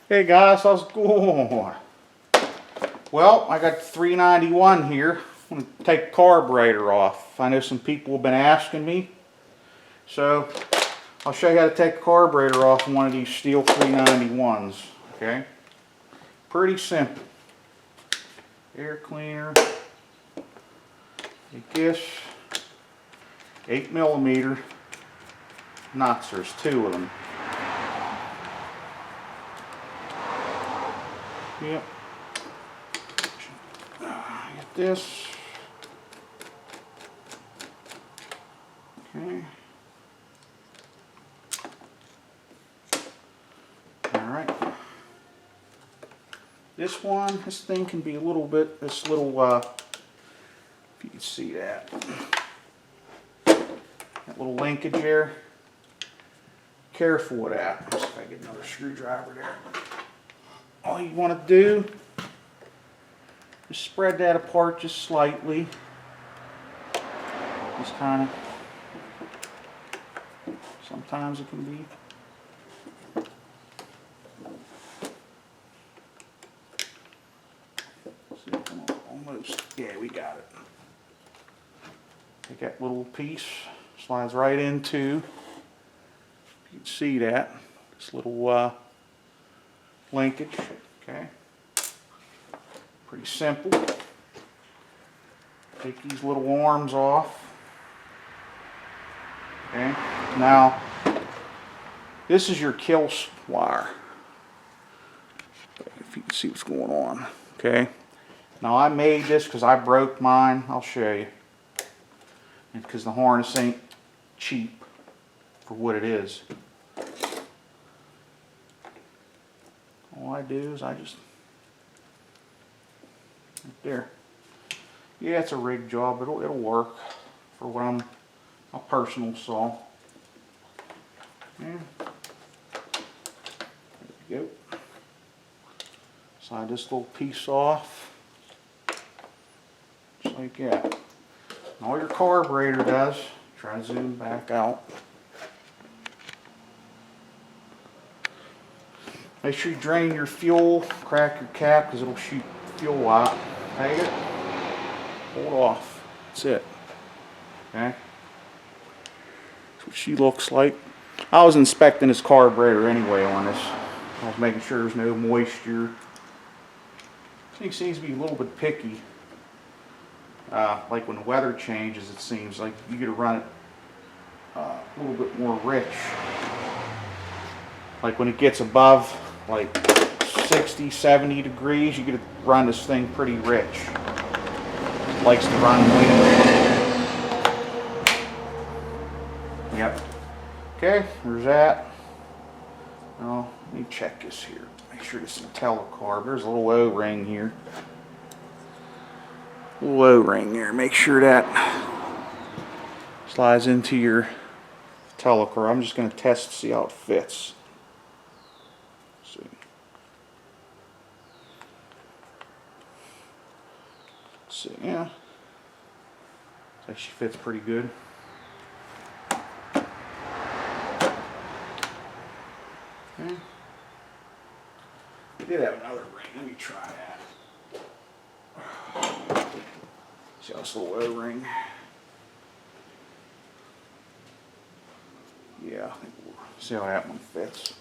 Hey guys, how's it going? Well, I got the 391 here. I'm going to take the carburetor off. I know some people have been asking me, so I'll show you how to take the carburetor off on one of these Stihl 391s. Okay, pretty simple. Air cleaner. Take this 8mm nuts. There's two of them. Yep. Get this. Okay. Alright. This thing can be a little bit, if you can see that. That little linkage there. Careful with that. Let's see if I get another screwdriver there. All you want to do is spread that apart just slightly. Just kind of, sometimes it can be. Almost, yeah, we got it. Take that little piece, slides right into, you can see that, this little linkage, okay. Pretty simple. Take these little arms off. Okay. Now, this is your kill wire. If you can see what's going on. Okay. Now I made this because I broke mine. I'll show you. And because the harness ain't cheap for what it is. All I do is I just right there. Yeah, it's a rig job, but it'll work for what I'm a personal saw. Yeah. There we go. Slide this little piece off. Just like that. And all your carburetor does, try to zoom back out. Make sure you drain your fuel, crack your cap because it'll shoot fuel out. Take it, pull it off. That's it. Okay? That's what she looks like. I was inspecting this carburetor anyway on this. I was making sure there's no moisture. It seems to be a little bit picky. Like when the weather changes, it seems like you gotta run it a little bit more rich. Like when it gets above like 60, 70 degrees, you gotta run this thing pretty rich. It likes to run lean. Yep. Okay, there's that. Now, let me check this here. Make sure this is a telecarb. There's a little O-ring here. Little O-ring there. Make sure that slides into your telecarb. I'm just going to test to see how it fits. Let's see. Yeah. Looks like she fits pretty good. Okay. We did have another ring. Let me try that. See how this little O-ring. Yeah, I think we'll see how that one fits.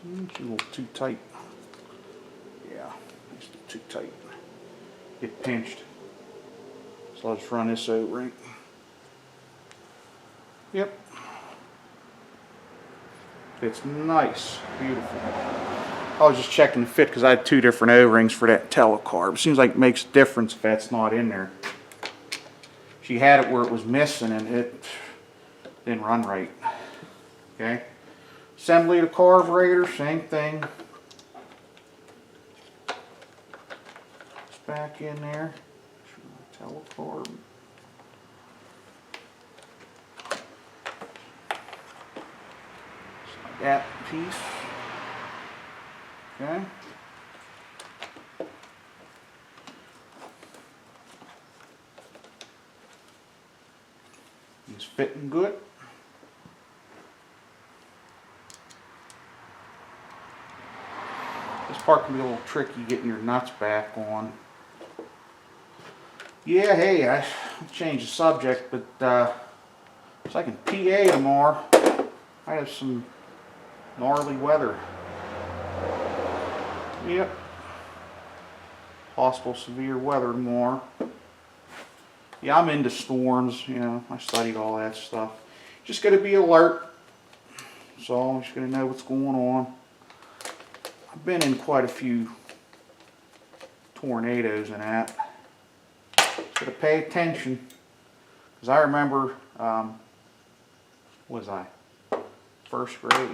It's a little too tight. Yeah, it's too tight. Get pinched. So I'll just run this O-ring. Yep. It's nice. Beautiful. I was just checking the fit because I had two different O-rings for that telecarb. Seems like it makes a difference if that's not in there. She had it where it was missing and it didn't run right. Okay. Assembly of the carburetor, same thing. It's back in there. Telecarb. That piece. Okay. It's fitting good. This part can be a little tricky getting your nuts back on. Yeah, hey, I changed the subject, but it's like in PA tomorrow. I have some gnarly weather. Yep. Possible severe weather tomorrow. Yeah, I'm into storms, you know, I studied all that stuff. Just got to be alert. So I'm just going to know what's going on. I've been in quite a few tornadoes and that. Got to pay attention. Because I remember, was I? First grade.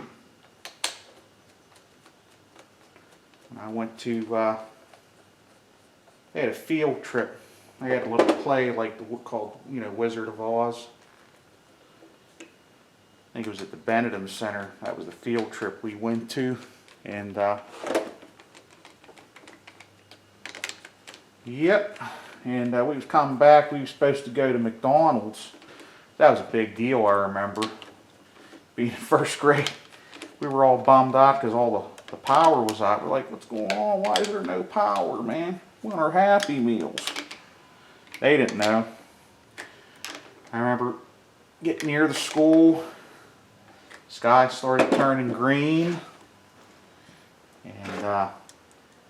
When I went to, they had a field trip. They had a little play like the called, you know, Wizard of Oz. I think it was at the Benedum Center. That was the field trip we went to. And, yep. And we was coming back. We were supposed to go to McDonald's. That was a big deal, I remember. Being in first grade, we were all bummed out because all the power was out. We're like, what's going on? Why is there no power, man? We want our Happy Meals. They didn't know. I remember getting near the school. Sky started turning green. And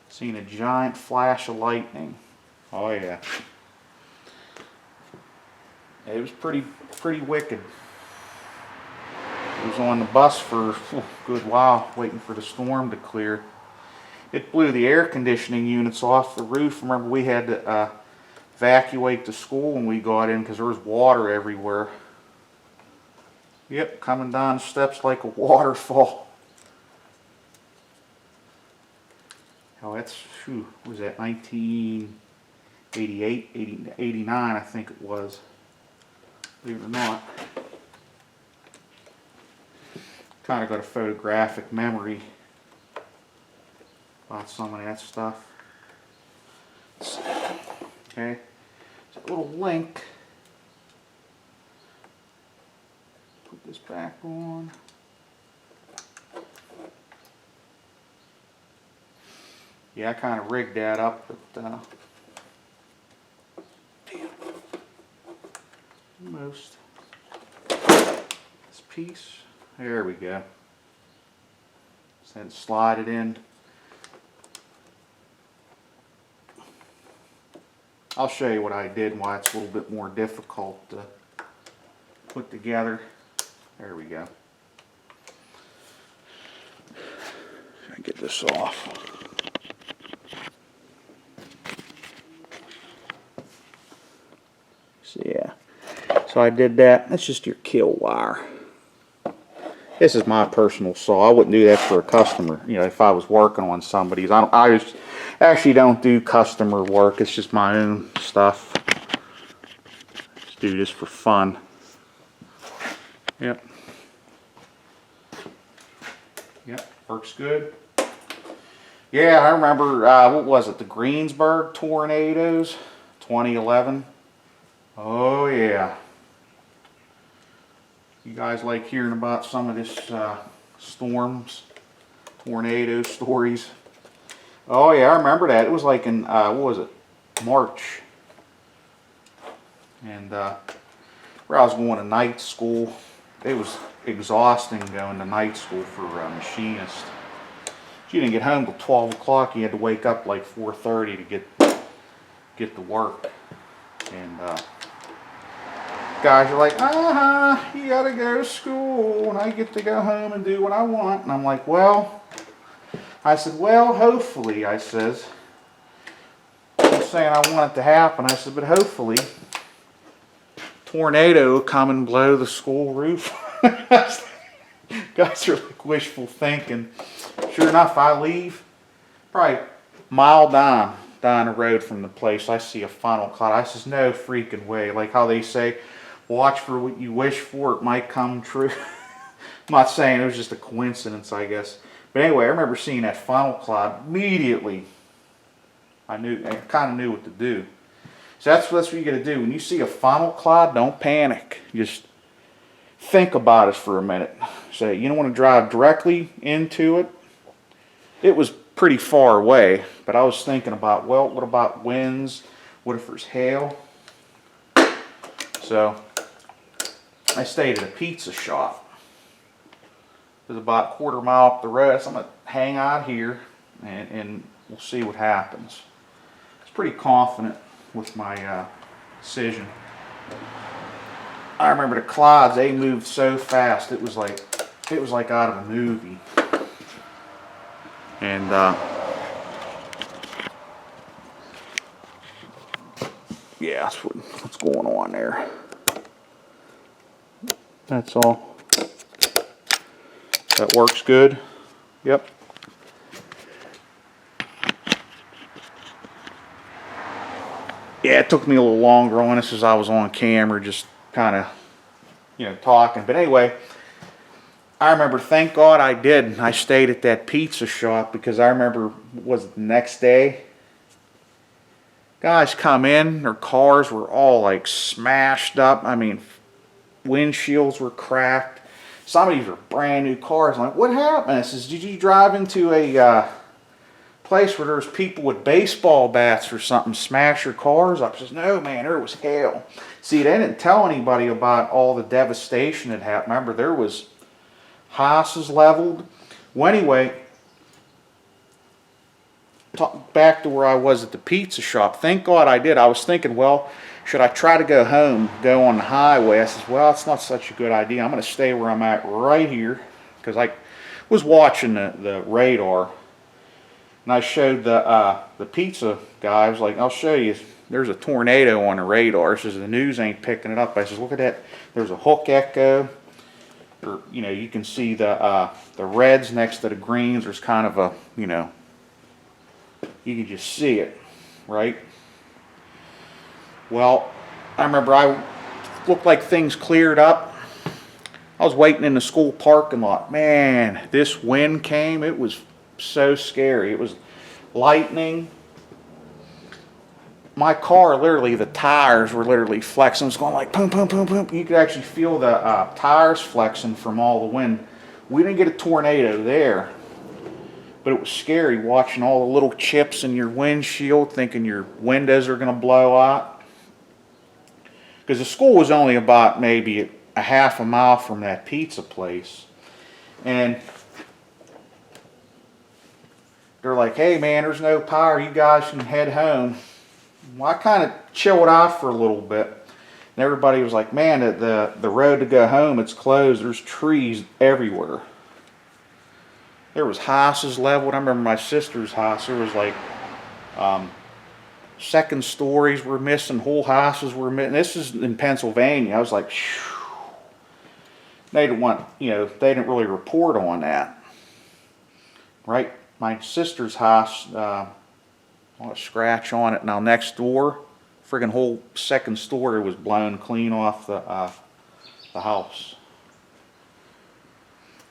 seeing a giant flash of lightning. Oh yeah. It was pretty wicked. I was on the bus for a good while waiting for the storm to clear. It blew the air conditioning units off the roof. Remember, we had to evacuate the school when we got in because there was water everywhere. Yep, coming down the steps like a waterfall. Oh, that's, whew, what was that, 1988, 89, I think it was. Believe it or not. Kind of got a photographic memory about some of that stuff. Okay, so a little link. Put this back on. Yeah, I kind of rigged that up, but damn, almost. This piece, there we go. Just then slide it in. I'll show you what I did and why it's a little bit more difficult to put together. There we go. Try to get this off. So yeah, so I did that. That's just your kill wire. This is my personal saw. I wouldn't do that for a customer. You know, if I was working on somebody's, I actually don't do customer work. It's just my own stuff. Just do this for fun. Yep. Yep, works good. Yeah, I remember, what was it, the Greensburg tornadoes, 2011. Oh yeah. You guys like hearing about some of this storms, tornado stories? Oh yeah, I remember that. It was like in, what was it, March. And where I was going to night school, it was exhausting going to night school for a machinist. You didn't get home till 12 o'clock. You had to wake up like 4:30 to get to work. And guys are like, you gotta go to school, and I get to go home and do what I want. And I'm like, well, I said, well, hopefully, I says, I'm saying I want it to happen. I said, but hopefully, tornado will come and blow the school roof. Guys are like wishful thinking. Sure enough, I leave, probably a mile down the road from the place, I see a funnel cloud. I says, no freaking way. Like how they say, watch for what you wish for, it might come true. I'm not saying it was just a coincidence, I guess. But anyway, I remember seeing that funnel cloud. Immediately, I kind of knew what to do. So that's what you got to do. When you see a funnel cloud, don't panic. Just think about it for a minute. Say, you don't want to drive directly into it. It was pretty far away. But I was thinking about, well, what about winds? What if there's hail? So I stayed at a pizza shop. It was about a quarter mile up the road. So I'm going to hang out here and we'll see what happens. I was pretty confident with my decision. I remember the clouds, they moved so fast, it was like out of a movie. And yeah, that's what's going on there. That's all. That works good. Yep. Yeah, it took me a little longer on this as I was on camera, just kind of, talking. But anyway, I remember, thank God I did. I stayed at that pizza shop because I remember, was it the next day? Guys come in, their cars were all like smashed up. I mean, windshields were cracked. Some of these were brand new cars. I'm like, what happened? I says, did you drive into a place where there's people with baseball bats or something smash your cars up? He says, no man, there was hail. See, they didn't tell anybody about all the devastation that happened. Remember, there was houses leveled. Well, anyway, back to where I was at the pizza shop. Thank God I did. I was thinking, well, should I try to go home, go on the highway? I says, well, it's not such a good idea. I'm going to stay where I'm at right here, because I was watching the radar. And I showed the pizza guy. I was like, I'll show you. There's a tornado on the radar. He says, the news ain't picking it up. I says, look at that. There's a hook echo. Or, you can see the reds next to the greens. There's kind of a, you can just see it, right? Well, I remember I looked like things cleared up. I was waiting in the school parking lot. Man, this wind came. It was so scary. It was lightning. My car, literally, the tires were literally flexing. It was going like boom, boom, boom, boom. You could actually feel the tires flexing from all the wind. We didn't get a tornado there, but it was scary watching all the little chips in your windshield, thinking your windows are going to blow out. Because the school was only about maybe a half a mile from that pizza place. And they're like, hey man, there's no power, you guys can head home. Well, I kind of chilled out for a little bit. And everybody was like, man, the road to go home, it's closed. There's trees everywhere. There was houses leveled. I remember my sister's house. There was like second stories were missing. Whole houses were missing. This is in Pennsylvania. I was like, phew. They didn't really report on that. Right? My sister's house, a scratch on it. Now next door, friggin' whole second story was blown clean off the house.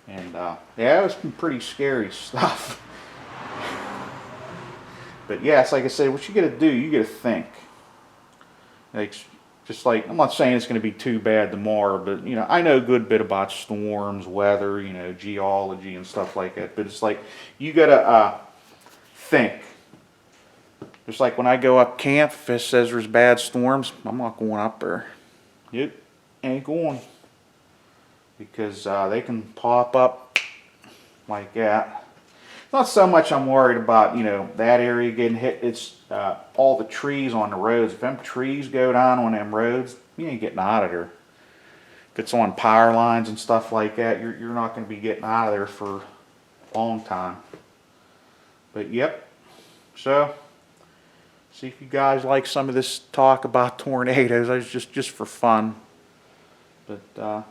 And yeah, it was some pretty scary stuff. But yes, like I said, what you got to do, you got to think. Like, just like, I'm not saying it's going to be too bad tomorrow, but I know a good bit about storms, weather, geology and stuff like that. But it's like you got to think. Just like when I go up camp, if it says there's bad storms, I'm not going up there. Yep, ain't going. Because they can pop up like that. Not so much I'm worried about, that area getting hit. It's all the trees on the roads. If them trees go down on them roads, you ain't getting out of there. If it's on power lines and stuff like that, you're not going to be getting out of there for a long time. But yep, so see if you guys like some of this talk about tornadoes. I was just for fun. But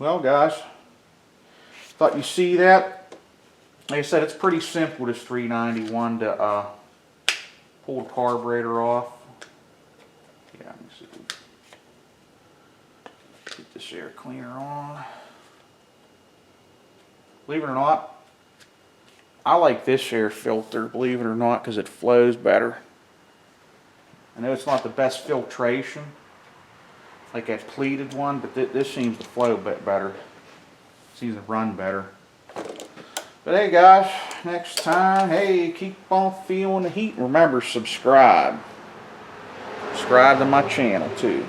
well, guys, thought you see that. Like I said, it's pretty simple, this 391 to pull the carburetor off. Yeah, let me see. Get this air cleaner on. Believe it or not, I like this air filter, believe it or not, because it flows better. I know it's not the best filtration, like that pleated one, but this seems to flow a bit better. Seems to run better. But hey guys, next time, hey, keep on feeling the heat. Remember, subscribe. Subscribe to my channel too.